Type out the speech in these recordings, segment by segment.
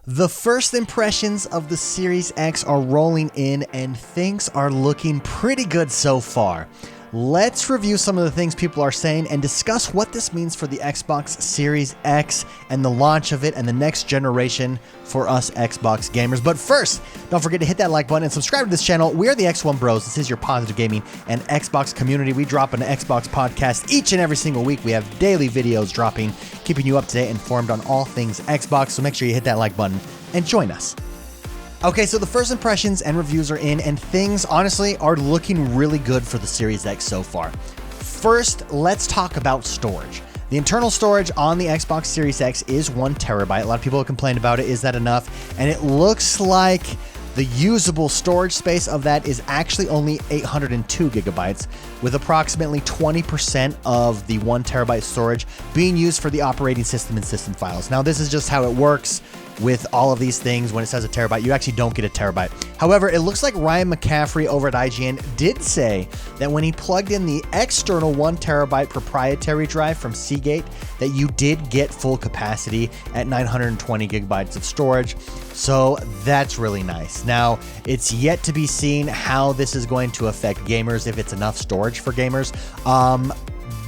The first impressions of the Series X are rolling in and things are looking pretty good so far. Let's review some of the things people are saying and discuss what this means for the Xbox Series X and the launch of it and the next generation for us Xbox gamers. But first, don't forget to hit that like button and subscribe to this channel. We are the XoneBros. This is your positive gaming and Xbox community. We drop an Xbox podcast each and every single week. We have daily videos dropping, keeping you up to date and informed on all things Xbox. So make sure you hit that like button and join us. Okay, so the first impressions and reviews are in, and things, honestly, are looking really good for the Series X so far. First, let's talk about storage. The internal storage on the Xbox Series X is 1 terabyte. A lot of people have complained about it. Is that enough? And it looks like the usable storage space of that is actually only 802 gigabytes, with approximately 20% of the 1 terabyte storage being used for the operating system and system files. Now, this is just how it works with all of these things. When it says a terabyte, you actually don't get a terabyte. However, it looks like Ryan McCaffrey over at IGN did say that when he plugged in the external 1 terabyte proprietary drive from Seagate, that you did get full capacity at 920 gigabytes of storage. So that's really nice. Now, it's yet to be seen how this is going to affect gamers, if it's enough storage for gamers.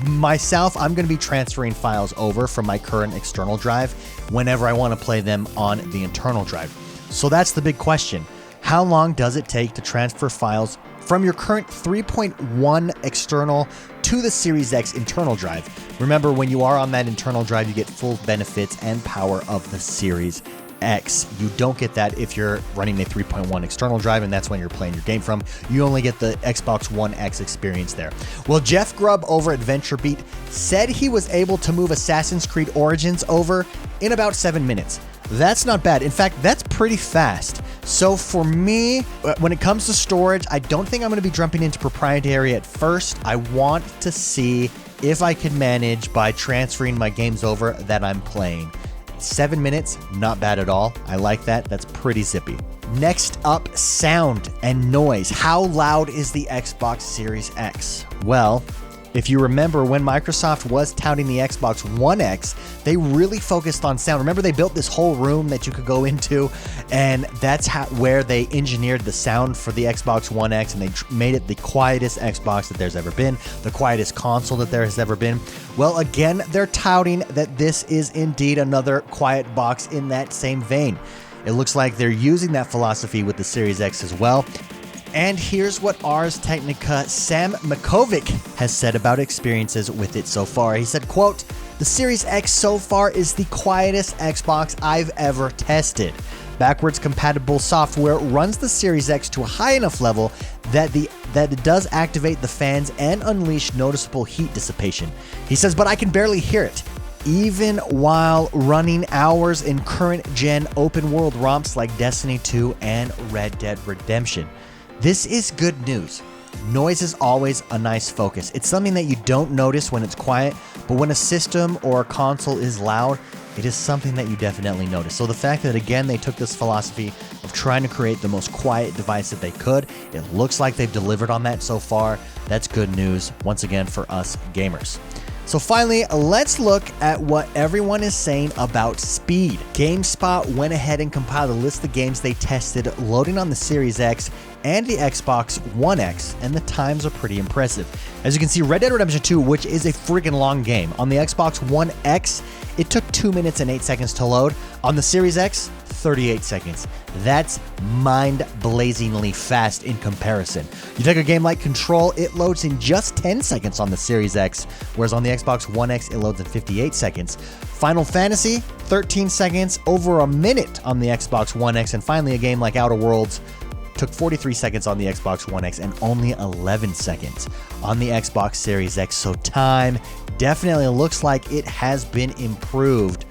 Myself, I'm going to be transferring files over from my current external drive whenever I want to play them on the internal drive. So that's the big question. How long does it take to transfer files from your current 3.1 external to the Series X internal drive? Remember, when you are on that internal drive, you get full benefits and power of the Series X. You don't get that if you're running a 3.1 external drive, and that's when you're playing your game from. You only get the Xbox One X experience there. Well, Jeff Grubb over at VentureBeat said he was able to move Assassin's Creed Origins over in about 7 minutes. That's not bad. In fact, that's pretty fast. So for me, when it comes to storage, I don't think I'm going to be jumping into proprietary at first. I want to see if I can manage by transferring my games over that I'm playing. 7 minutes, not bad at all. I like that. That's pretty zippy. Next up, sound and noise. How loud is the Xbox Series X? Well, if you remember, when Microsoft was touting the Xbox One X, they really focused on sound. Remember, they built this whole room that you could go into, and that's where they engineered the sound for the Xbox One X, and they made it the quietest Xbox that there's ever been, the quietest console that there has ever been. Well, again, they're touting that this is indeed another quiet box in that same vein. It looks like they're using that philosophy with the Series X as well. And here's what Ars Technica Sam Makovic has said about experiences with it so far. He said, quote, "The Series X so far is the quietest Xbox I've ever tested. Backwards compatible software runs the Series X to a high enough level that it does activate the fans and unleash noticeable heat dissipation." He says, "But I can barely hear it, even while running hours in current gen open world romps like Destiny 2 and Red Dead Redemption." This is good news. Noise is always a nice focus. It's something that you don't notice when it's quiet, but when a system or a console is loud, it is something that you definitely notice. So the fact that, again, they took this philosophy of trying to create the most quiet device that they could, it looks like they've delivered on that so far. That's good news, once again, for us gamers. So finally, let's look at what everyone is saying about speed. GameSpot went ahead and compiled a list of games they tested loading on the Series X and the Xbox One X, and the times are pretty impressive. As you can see, Red Dead Redemption 2, which is a freaking long game, on the Xbox One X, it took 2 minutes and 8 seconds to load. On the Series X, 38 seconds. That's mind-blazingly fast in comparison. You take a game like Control, it loads in just 10 seconds on the Series X, whereas on the Xbox One X, it loads in 58 seconds. Final Fantasy, 13 seconds, over a minute on the Xbox One X, and finally a game like Outer Worlds took 43 seconds on the Xbox One X and only 11 seconds on the Xbox Series X. So time definitely looks like it has been improved.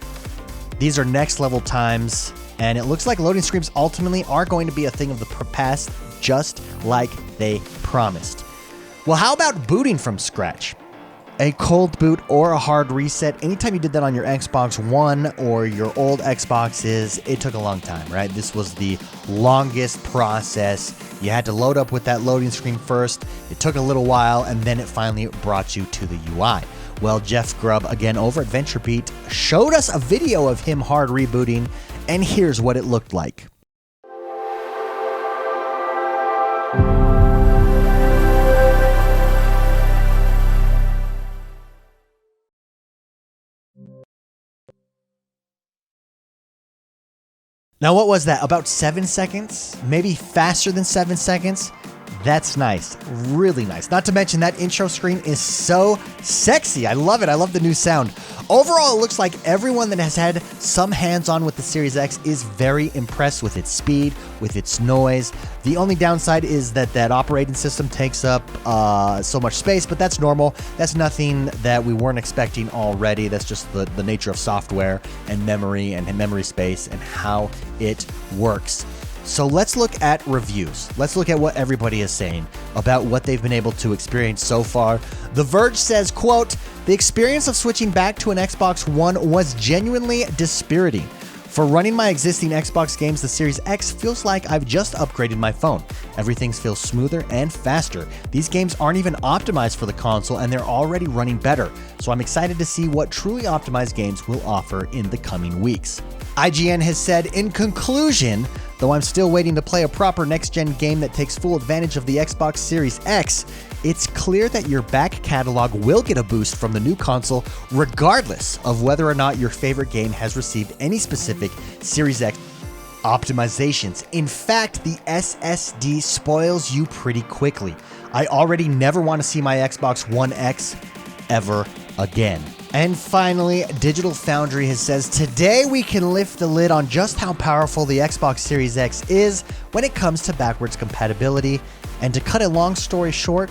These are next level times, and it looks like loading screens ultimately are going to be a thing of the past, just like they promised. Well, how about booting from scratch? A cold boot or a hard reset, anytime you did that on your Xbox One or your old Xboxes, it took a long time, right? This was the longest process. You had to load up with that loading screen first. It took a little while, and then it finally brought you to the UI. Well, Jeff Grubb, again over at VentureBeat, showed us a video of him hard rebooting, and here's what it looked like. Now, what was that? About 7 seconds? Maybe faster than 7 seconds? That's nice. Really nice. Not to mention that intro screen is so sexy. I love it. I love the new sound. Overall, it looks like everyone that has had some hands-on with the Series X is very impressed with its speed, with its noise. The only downside is that operating system takes up so much space, but that's normal. That's nothing that we weren't expecting already. That's just the nature of software and memory space and how it works. So let's look at reviews. Let's look at what everybody is saying about what they've been able to experience so far. The Verge says, quote, "The experience of switching back to an Xbox One was genuinely dispiriting. For running my existing Xbox games, the Series X feels like I've just upgraded my phone. Everything feels smoother and faster. These games aren't even optimized for the console and they're already running better. So I'm excited to see what truly optimized games will offer in the coming weeks." IGN has said, "In conclusion, though I'm still waiting to play a proper next-gen game that takes full advantage of the Xbox Series X, it's clear that your back catalog will get a boost from the new console regardless of whether or not your favorite game has received any specific Series X optimizations. In fact, the SSD spoils you pretty quickly. I already never want to see my Xbox One X ever again." And finally, Digital Foundry has says, "Today we can lift the lid on just how powerful the Xbox Series X is when it comes to backwards compatibility. And to cut a long story short,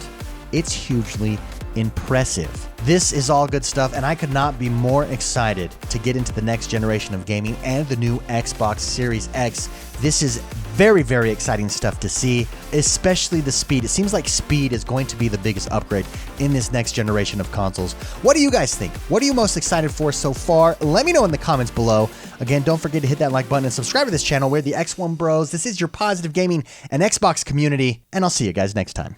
it's hugely impressive." This is all good stuff, and I could not be more excited to get into the next generation of gaming and the new Xbox Series X. This is very, very exciting stuff to see, especially the speed. It seems like speed is going to be the biggest upgrade in this next generation of consoles. What do you guys think? What are you most excited for so far? Let me know in the comments below. Again, don't forget to hit that like button and subscribe to this channel. We're the XoneBros. This is your positive gaming and Xbox community, and I'll see you guys next time.